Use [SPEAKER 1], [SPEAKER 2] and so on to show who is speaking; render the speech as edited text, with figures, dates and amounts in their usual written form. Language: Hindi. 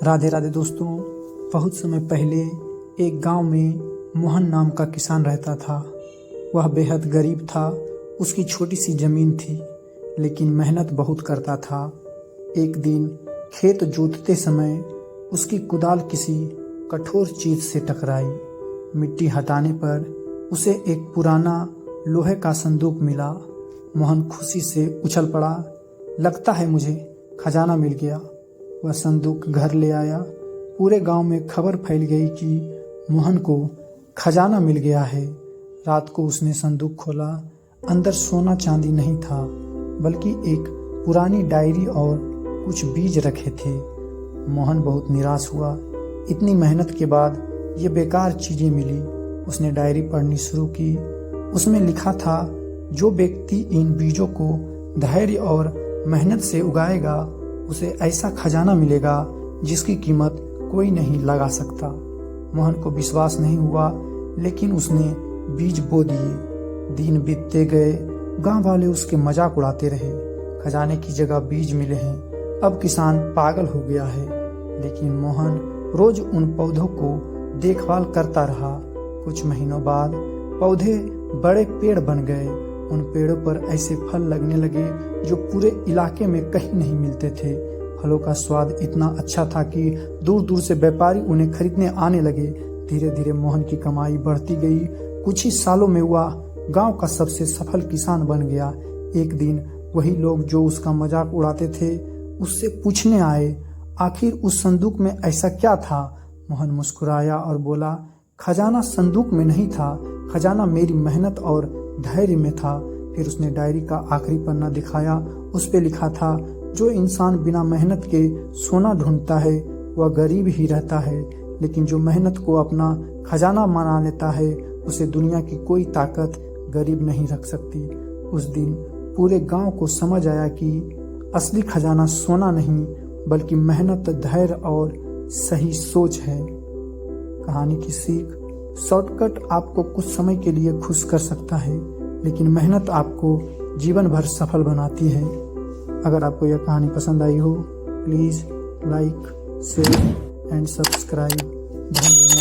[SPEAKER 1] राधे राधे दोस्तों। बहुत समय पहले एक गांव में मोहन नाम का किसान रहता था। वह बेहद गरीब था। उसकी छोटी सी जमीन थी, लेकिन मेहनत बहुत करता था। एक दिन खेत जोतते समय उसकी कुदाल किसी कठोर चीज से टकराई। मिट्टी हटाने पर उसे एक पुराना लोहे का संदूक मिला। मोहन खुशी से उछल पड़ा। लगता है मुझे खजाना मिल गया। वह संदूक घर ले आया। पूरे गांव में खबर फैल गई कि मोहन को खजाना मिल गया है। रात को उसने संदूक खोला। अंदर सोना चांदी नहीं था, बल्कि एक पुरानी डायरी और कुछ बीज रखे थे। मोहन बहुत निराश हुआ। इतनी मेहनत के बाद ये बेकार चीजें मिली। उसने डायरी पढ़नी शुरू की। उसमें लिखा था, जो व्यक्ति इन बीजों को धैर्य और मेहनत से उगाएगा, उसे ऐसा खजाना मिलेगा जिसकी कीमत कोई नहीं लगा सकता। मोहन को विश्वास नहीं हुआ, लेकिन उसने बीज बो दिए। दिन बीतते गए। गांव वाले उसके मजाक उड़ाते रहे। खजाने की जगह बीज मिले हैं। अब किसान पागल हो गया है। लेकिन मोहन रोज उन पौधों को देखभाल करता रहा। कुछ महीनों बाद पौधे बड़े पेड़ बन गए। उन पेड़ों पर ऐसे फल लगने लगे जो पूरे इलाके में कहीं नहीं मिलते थे। फलों का स्वाद इतना अच्छा था कि दूर दूर से व्यापारी उन्हें खरीदने आने लगे। धीरे धीरे मोहन की कमाई बढ़ती गई। कुछ ही सालों में वह गांव का सबसे सफल किसान बन गया। एक दिन वही लोग जो उसका मजाक उड़ाते थे, उससे पूछने आए, आखिर उस संदूक में ऐसा क्या था? मोहन मुस्कुराया और बोला, खजाना संदूक में नहीं था, खजाना मेरी मेहनत और धैर्य में था। फिर उसने डायरी का आखिरी पन्ना दिखाया। उस पे लिखा था, जो इंसान बिना मेहनत के सोना ढूंढता है वह गरीब ही रहता है, लेकिन जो मेहनत को अपना खजाना माना लेता है, उसे दुनिया की कोई ताकत गरीब नहीं रख सकती। उस दिन पूरे गांव को समझ आया कि असली खजाना सोना नहीं, बल्कि मेहनत, धैर्य और सही सोच है। कहानी की सीख, शॉर्टकट आपको कुछ समय के लिए खुश कर सकता है, लेकिन मेहनत आपको जीवन भर सफल बनाती है। अगर आपको यह कहानी पसंद आई हो, please like, share and subscribe. धन्यवाद।